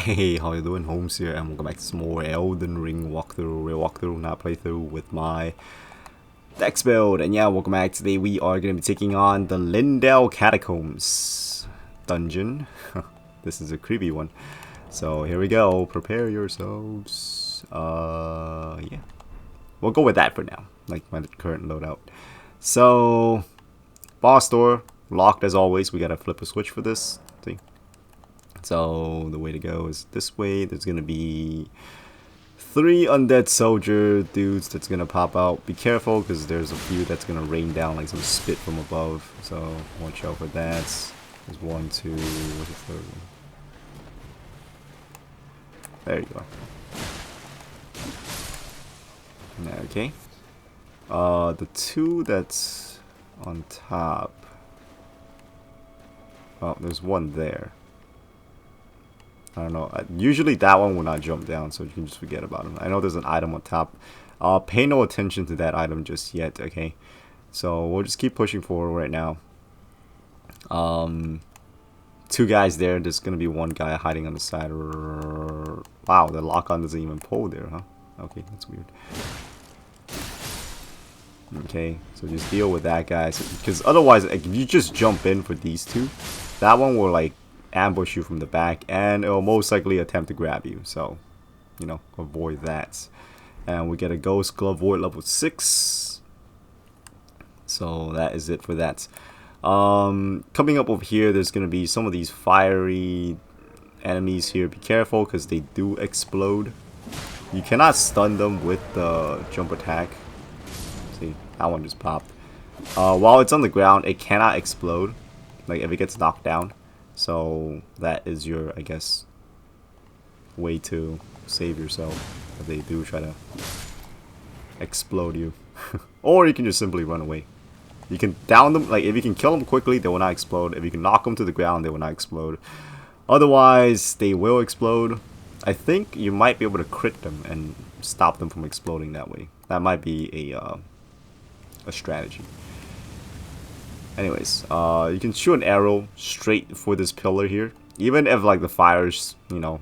Hey, how you doing? Holmes here, and welcome back to some more Elden Ring walkthrough, not playthrough with my Dex Build. And yeah, welcome back. Today we are going to be taking on the Lyndell Catacombs dungeon. This is a creepy one. So here we go. Prepare yourselves. Yeah. We'll go with that for now, like my current loadout. So, boss door, locked as always. We gotta flip a switch for this. See? So the way to go is this way. There's gonna be 3 undead soldier dudes that's gonna pop out. Be careful because there's a few that's gonna rain down like some spit from above. So watch out for that. There's 1, 2, what's the third one? There you go. Okay. The 2 that's on top. Oh, there's 1 there. I don't know. Usually that one will not jump down, so you can just forget about him. I know there's an item on top. Pay no attention to that item just yet, okay? So we'll just keep pushing forward right now. 2 guys there. There's gonna be 1 guy hiding on the side. Wow, the lock-on doesn't even pull there, huh? Okay, that's weird. Okay, so just deal with that, guys. Because otherwise, like, if you just jump in for these 2, that one will like ambush you from the back, and it'll most likely attempt to grab you, so you know, avoid that. And we get a ghost glove void level 6, so that is it for that. Coming up over here, there's gonna be some of these fiery enemies here. Be careful because they do explode. You cannot stun them with the jump attack. See, that one just popped. While it's on the ground, it cannot explode, like if it gets knocked down. So that is your, I guess, way to save yourself if they do try to explode you. Or you can just simply run away. You can down them, like if you can kill them quickly, they will not explode. If you can knock them to the ground, they will not explode. Otherwise, they will explode. I think you might be able to crit them and stop them from exploding that way. That might be a strategy. Anyways, you can shoot an arrow straight for this pillar here. Even if like the fire's, you know,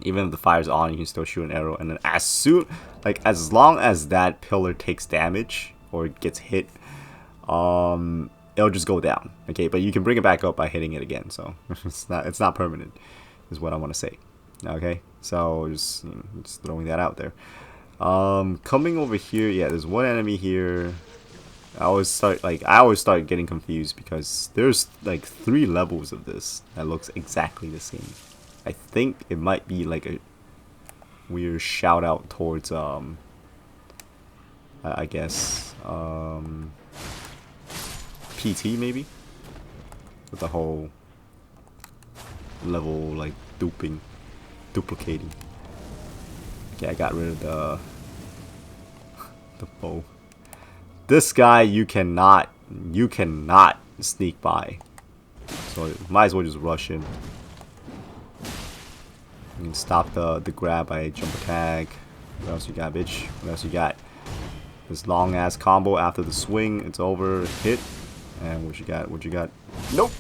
even if the fire's on, you can still shoot an arrow. And then as long as that pillar takes damage or gets hit, it'll just go down. Okay, but you can bring it back up by hitting it again. So it's not permanent, is what I want to say. Okay, so just throwing that out there. Coming over here, yeah, there's 1 enemy here. I always start getting confused because there's like 3 levels of this that looks exactly the same. I think it might be like a weird shout out towards I guess PT maybe, with the whole level like duplicating. Okay, I got rid of the bow. This guy you cannot sneak by, so might as well just rush in. You can stop the grab by jump attack. What else you got, bitch? What else you got? This long ass combo after the swing, it's over. Hit, and what you got? What you got? Nope.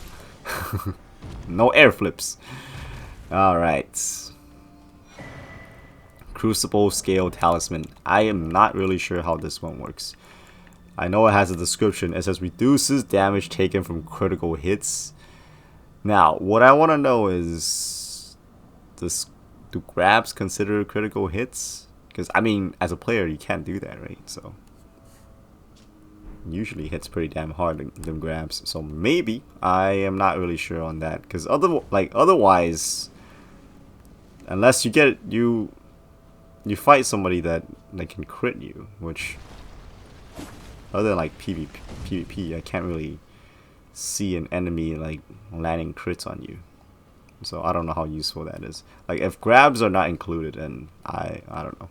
No air flips. All right. Crucible scale talisman. I am not really sure how this one works. I know it has a description. It says reduces damage taken from critical hits. Now, what I want to know is, do grabs consider critical hits? Because, I mean, as a player, you can't do that, right? So, usually hits pretty damn hard, them grabs. So, maybe. I am not really sure on that. Because, otherwise, unless you fight somebody that can crit you, which, other than like PvP, I can't really see an enemy like landing crits on you. So I don't know how useful that is. Like if grabs are not included, then I don't know.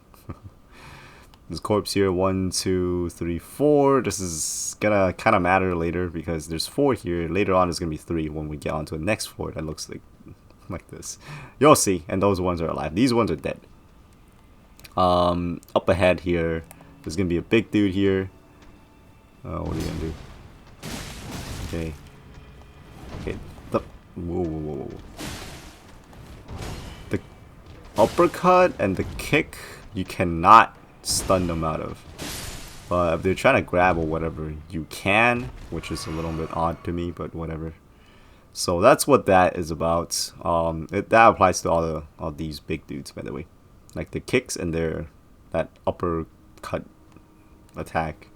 There's corpse here, 1, 2, 3, 4. This is gonna kind of matter later because there's 4 here. Later on, there's gonna be 3 when we get onto the next floor that looks like this. You'll see, and those ones are alive. These ones are dead. Up ahead here, there's gonna be a big dude here. What are you gonna do? Okay. Okay. Whoa. uppercut and the kick, you cannot stun them out of. But if they're trying to grab or whatever, you can, which is a little bit odd to me, but whatever. So that's what that is about. That applies to all these big dudes, by the way. Like the kicks and that uppercut attack.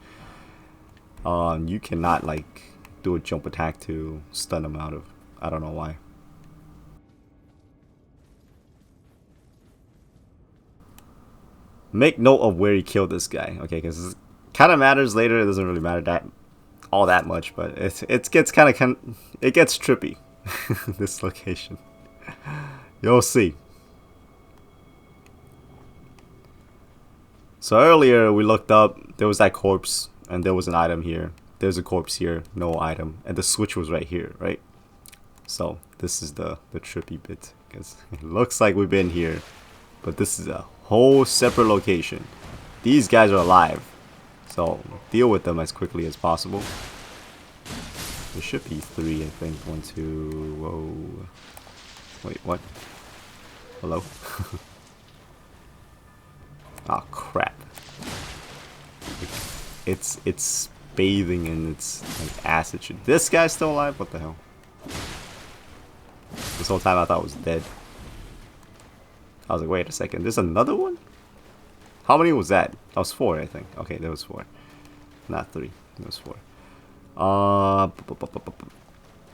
You cannot like do a jump attack to stun them out of. I don't know why. Make note of where you killed this guy, okay? Because it kind of matters later. It doesn't really matter all that much, but it gets it gets trippy. This location, you'll see. So earlier we looked up. There was that corpse, and there was an item here. There's a corpse here, no item, and the switch was right here, right? So this is the trippy bit, because it looks like we've been here, but this is a whole separate location. These guys are alive, so deal with them as quickly as possible. There should be 3, I think. 1, 2. Whoa. Wait, what? Hello? Oh crap! It's bathing in its like acid. This guy's still alive? What the hell? This whole time I thought it was dead. I was like, wait a second, there's another one? How many was that? That was 4, I think. Okay, there was 4. Not 3. There was 4.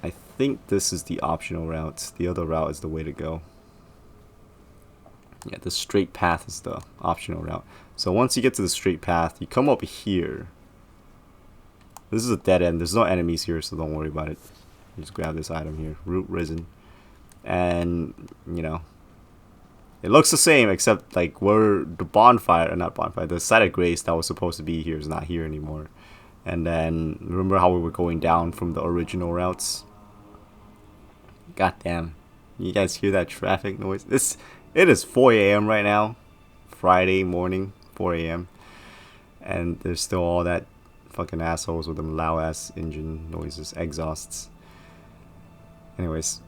I think this is the optional route. The other route is the way to go. Yeah, the straight path is the optional route. So once you get to the straight path, you come up here. This is a dead end. There's no enemies here, so don't worry about it. Just grab this item here. Root Risen. And, you know, it looks the same, except like where the bonfire, or not bonfire, the site of grace that was supposed to be here is not here anymore. And then remember how we were going down from the original routes? God damn. You guys hear that traffic noise? It is 4 a.m. right now. Friday morning, 4 a.m. And there's still all that fucking assholes with them loud ass engine noises, exhausts. Anyways.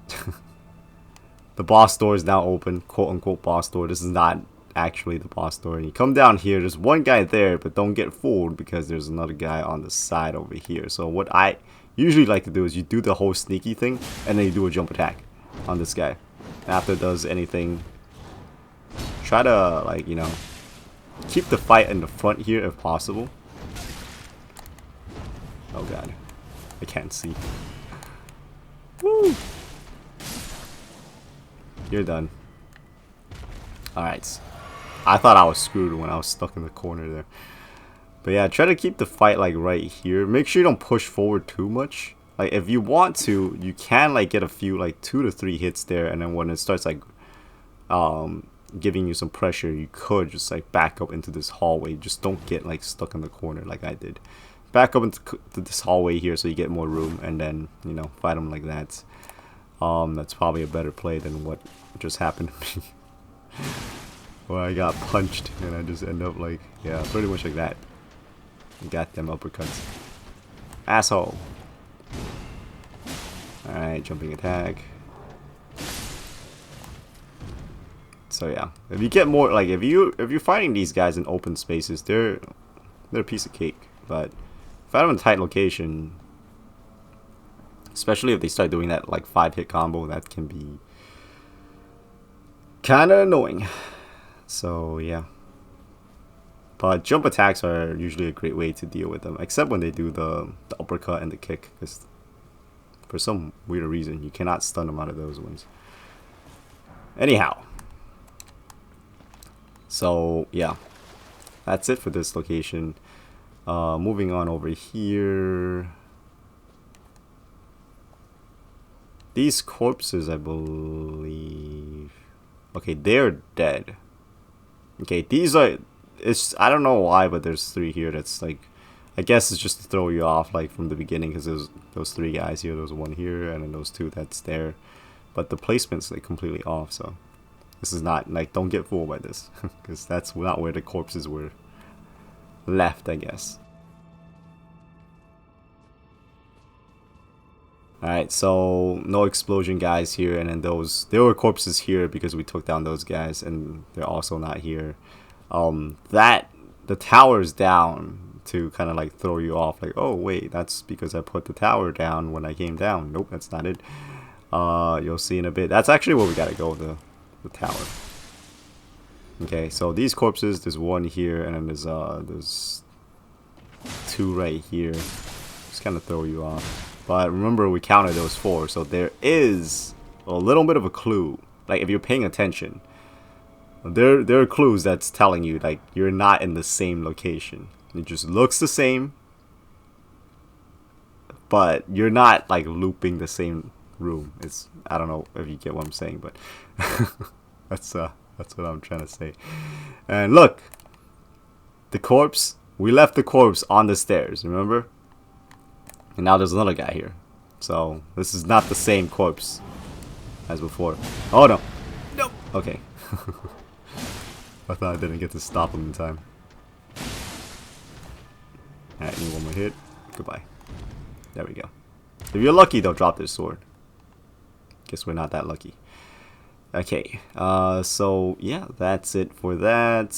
The boss door is now open, quote unquote boss door. This is not actually the boss door. And you come down here, there's one guy there, but don't get fooled because there's another guy on the side over here. So what I usually like to do is you do the whole sneaky thing and then you do a jump attack on this guy. After it does anything, try to, like, you know, keep the fight in the front here if possible. Oh god, I can't see. Woo! You're done. Alright. I thought I was screwed when I was stuck in the corner there. But yeah, try to keep the fight like right here. Make sure you don't push forward too much. Like if you want to, you can like get a few like 2 to 3 hits there, and then when it starts like giving you some pressure, you could just like back up into this hallway. Just don't get like stuck in the corner like I did. Back up into this hallway here so you get more room, and then, you know, fight them like that. That's probably a better play than what just happened to me. Where I got punched and I just end up like, yeah, pretty much like that. Got them uppercuts. Asshole. Alright, jumping attack. So yeah, if you get more, like if you're fighting these guys in open spaces, they're a piece of cake. But fight them in a tight location, especially if they start doing that like 5-hit combo, that can be kind of annoying. So yeah, but jump attacks are usually a great way to deal with them, except when they do the uppercut and the kick, because for some weird reason you cannot stun them out of those ones. Anyhow, so yeah, that's it for this location. Moving on over here. These corpses, I believe. Okay, they're dead. Okay, these are. I don't know why, but there's 3 here. That's like, I guess it's just to throw you off, like from the beginning, because there's those 3 guys here. There's 1 here, and then those 2 that's there. But the placement's like completely off. So this is not like, don't get fooled by this, because that's not where the corpses were left, I guess. Alright, so no explosion guys here, and then there were corpses here because we took down those guys, and they're also not here. The tower's down to kind of like throw you off, like, oh wait, that's because I put the tower down when I came down. Nope, that's not it. You'll see in a bit. That's actually where we gotta go, the tower. Okay, so these corpses, there's one here, and then there's two right here. Just kind of throw you off. But remember, we counted those 4, so there is a little bit of a clue. Like, if you're paying attention, there are clues that's telling you, like, you're not in the same location. It just looks the same, but you're not, like, looping the same room. I don't know if you get what I'm saying, but that's what I'm trying to say. And look, the corpse, we left the corpse on the stairs, remember? And now there's another guy here. So this is not the same corpse as before. Oh no. Nope. Okay. I thought I didn't get to stop him in time. Alright, need one more hit. Goodbye. There we go. If you're lucky, they'll drop their sword. Guess we're not that lucky. Okay. So yeah, that's it for that.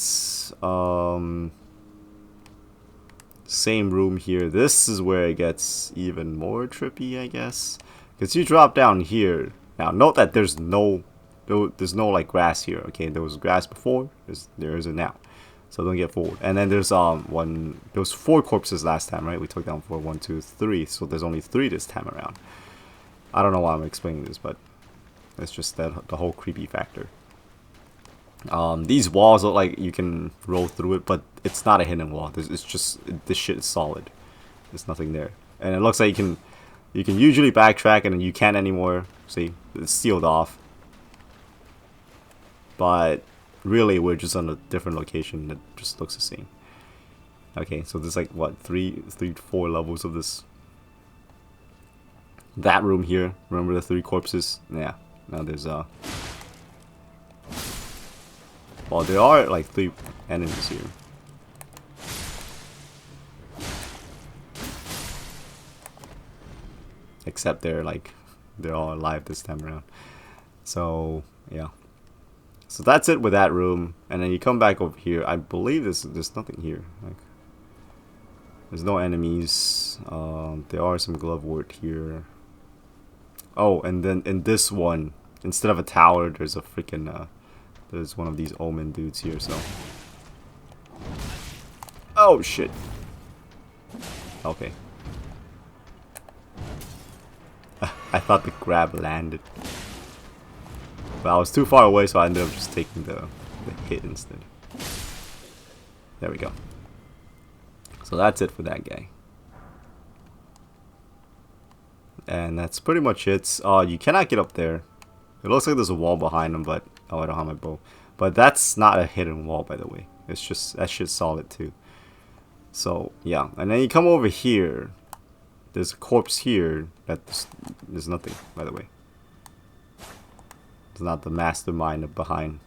Same room here. This is where it gets even more trippy, I guess, because you drop down here. Now note that there's no like grass here. Okay, there was grass before, there isn't now, so don't get fooled. And then there's there was 4 corpses last time, right? We took down 4, 1, 2, 3, so there's only 3 this time around. I don't know why I'm explaining this, but it's just the whole creepy factor. These walls look like you can roll through it, but it's not a hidden wall. It's just, this shit is solid. There's nothing there, and it looks like you can usually backtrack, and then you can't anymore. See, it's sealed off. But really, we're just on a different location that just looks the same. Okay, so there's like what 3 to 4 levels of this. That room here. Remember the 3 corpses? Yeah. Now there's well, there are like 3 enemies here. Except they're all alive this time around. So yeah. So that's it with that room. And then you come back over here. I believe there's nothing here. Like, there's no enemies. There are some glove wort here. Oh, and then in this one, instead of a tower, there's a freaking there's one of these omen dudes here, so. Oh shit. Okay. I thought the grab landed. But I was too far away, so I ended up just taking the hit instead. There we go. So that's it for that guy. And that's pretty much it. You cannot get up there. It looks like there's a wall behind him, but oh, I don't have my bow. But that's not a hidden wall, by the way. It's just, that shit's solid too. So yeah, and then you come over here. There's a corpse here. There's nothing, by the way. It's not the mastermind behind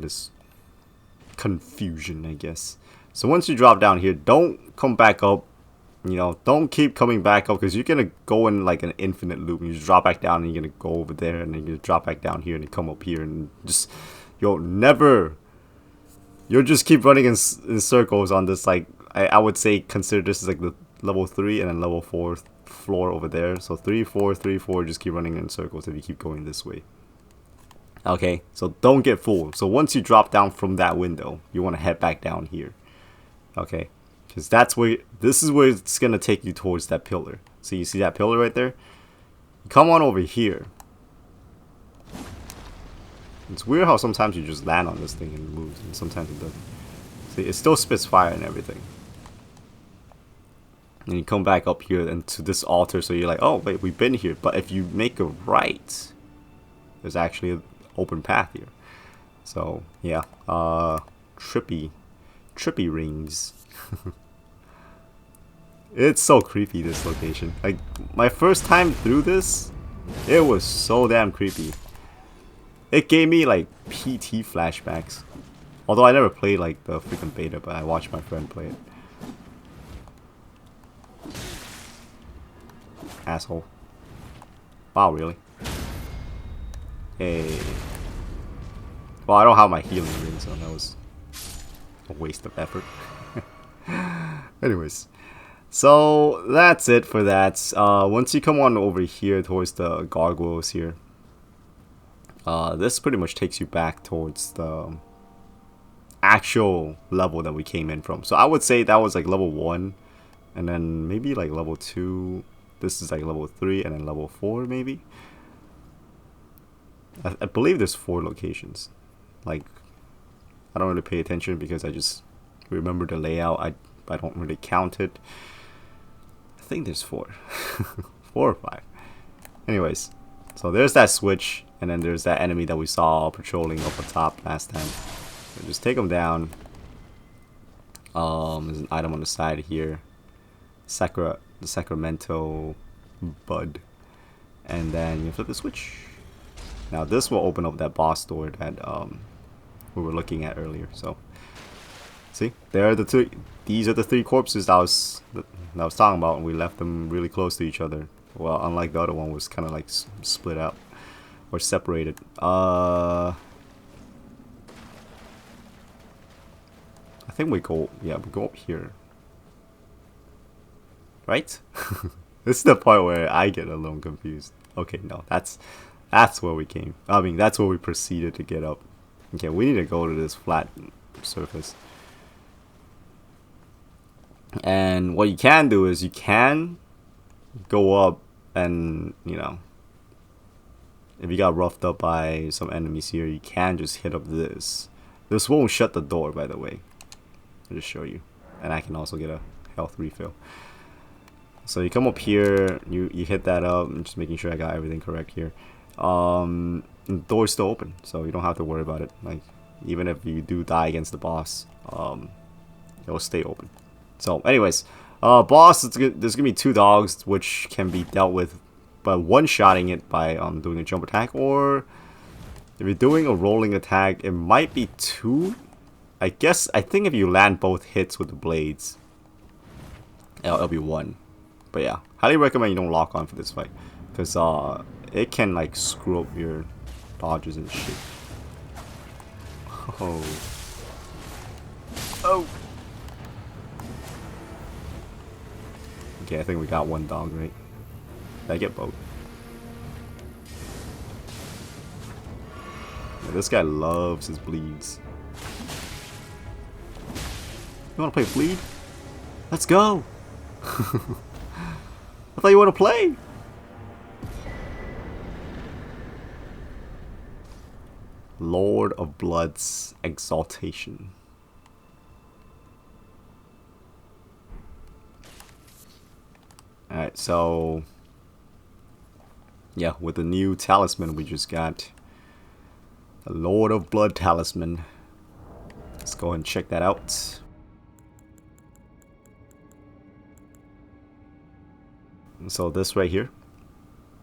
this confusion, I guess. So once you drop down here, don't come back up. You know, don't keep coming back up, because you're gonna go in like an infinite loop. You just drop back down, and you're gonna go over there, and then you drop back down here, and you come up here, and just you'll just keep running in circles on this. Like I would say, consider this as like the level 3 and then level 4 floor over there. So 3, 4, 3, 4. Just keep running in circles if you keep going this way. Okay, so don't get fooled. So once you drop down from that window, you want to head back down here. Okay. Because this is where it's going to take you towards that pillar. So you see that pillar right there? Come on over here. It's weird how sometimes you just land on this thing and it moves, and sometimes it doesn't. See, it still spits fire and everything. And you come back up here and to this altar, so you're like, oh wait, we've been here. But if you make a right, there's actually an open path here. So yeah, trippy rings. It's so creepy, this location. Like, my first time through this, it was so damn creepy. It gave me like PT flashbacks. Although I never played like the freaking beta, but I watched my friend play it. Asshole. Wow, really? Hey. Well, I don't have my healing ring, so that was a waste of effort. Anyways, so that's it for that. Once you come on over here towards the gargoyles here, this pretty much takes you back towards the actual level that we came in from. So I would say that was like level 1, and then maybe like level 2. This is like level 3, and then level 4 maybe. I believe there's 4 locations. Like, I don't really pay attention because I just remember the layout. I don't really count it. I think there's 4. 4 or 5. Anyways, so there's that switch, and then there's that enemy that we saw patrolling up on top last time. So just take them down. There's an item on the side here. The Sacramento Bud. And then you flip the switch. Now this will open up that boss door that we were looking at earlier. So see, there are the 3. These are the 3 corpses that I was talking about, and we left them really close to each other. Well, unlike the other one, was kind of like split out or separated. I think we go up here, right? This is the part where I get a little confused. Okay, no, that's where we came. I mean, that's where we proceeded to get up. Okay, we need to go to this flat surface. And what you can do is you can go up and, you know, if you got roughed up by some enemies here, you can just hit up this. This won't shut the door, by the way. I'll just show you. And I can also get a health refill. So you come up here, you hit that up. I'm just making sure I got everything correct here. The door's still open, so you don't have to worry about it. Like, even if you do die against the boss, it'll stay open. So anyways, boss, there's gonna be 2 dogs which can be dealt with by one-shotting it by doing a jump attack, or if you're doing a rolling attack, it might be 2. I think if you land both hits with the blades, it'll be 1. But yeah, highly recommend you don't lock on for this fight, because it can like screw up your dodges and shit. Oh. Okay, I think we got 1 dog, right? Did I get both? Yeah, this guy loves his bleeds. You wanna play bleed? Let's go! I thought you wanna play! Lord of Blood's Exultation. Alright, so yeah, with the new talisman we just got, the Lord of Blood talisman. Let's go ahead and check that out. So this right here,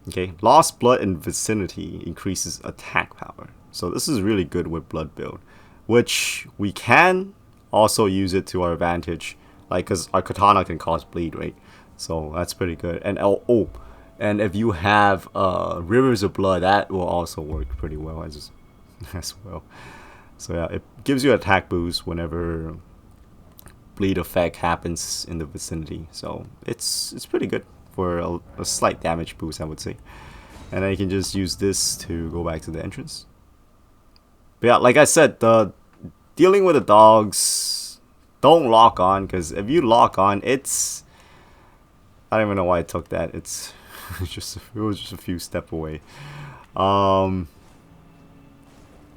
okay, lost blood in vicinity increases attack power. So this is really good with blood build, which we can also use it to our advantage, like because our katana can cause bleed, right? So that's pretty good. And and if you have rivers of blood, that will also work pretty well as well. So yeah, it gives you attack boost whenever bleed effect happens in the vicinity. So it's pretty good for a slight damage boost, I would say. And then you can just use this to go back to the entrance. But yeah, like I said, dealing with the dogs, don't lock on, because if you lock on, it's, I don't even know why I took that. It was just a few steps away. Yeah,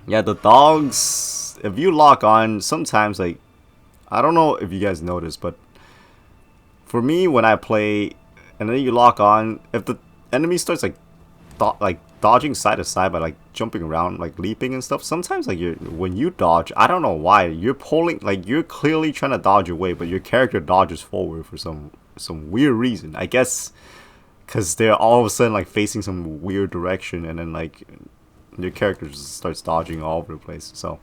the dogs, if you lock on, sometimes, like, I don't know if you guys notice, but for me, when I play and then you lock on, if the enemy starts like dodging side to side by like jumping around, like leaping and stuff, sometimes like when you dodge, I don't know why, you're pulling, like you're clearly trying to dodge away, but your character dodges forward for some weird reason. I guess because they're all of a sudden like facing some weird direction, and then like your character just starts dodging all over the place. So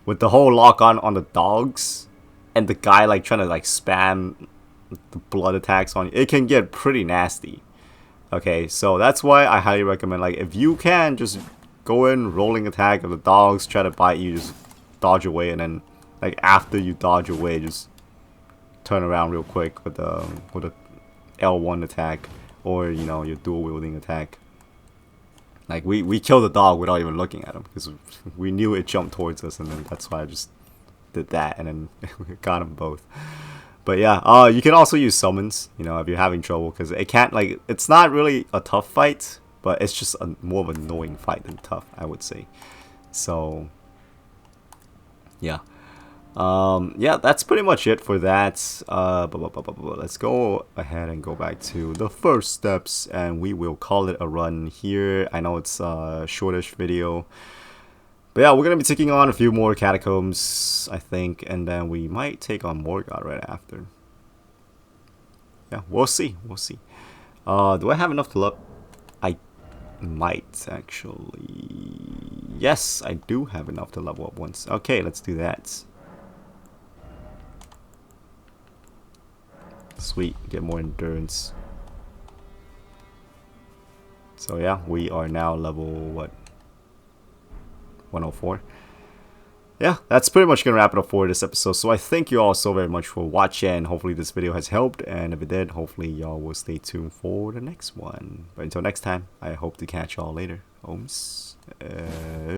with the whole lock on the dogs and the guy like trying to like spam the blood attacks on you, it can get pretty nasty. Okay, so that's why I highly recommend, like, if you can, just go in, rolling attack. If the dogs try to bite you, just dodge away, and then, like, after you dodge away, just turn around real quick with the L1 attack, or, you know, your dual wielding attack. Like, we killed the dog without even looking at him, because we knew it jumped towards us, and then that's why I just did that, and then we got them both. But yeah, you can also use summons, you know, if you're having trouble, because it can't, like, it's not really a tough fight, but it's just more of an annoying fight than tough, I would say. So, yeah. Yeah, that's pretty much it for that. Let's go ahead and go back to the first steps, and we will call it a run here. I know it's a shortish video. But yeah, we're going to be taking on a few more catacombs, I think, and then we might take on Morgott right after. Yeah, we'll see. We'll see. Do I have enough to level? I might, actually. Yes, I do have enough to level up once. Okay, let's do that. Sweet, get more endurance. So yeah, we are now level, what? 104. Yeah, that's pretty much gonna wrap it up for this episode. So I thank you all so very much for watching. Hopefully this video has helped, and if it did, hopefully y'all will stay tuned for the next one. But until next time, I hope to catch y'all later. Ohms.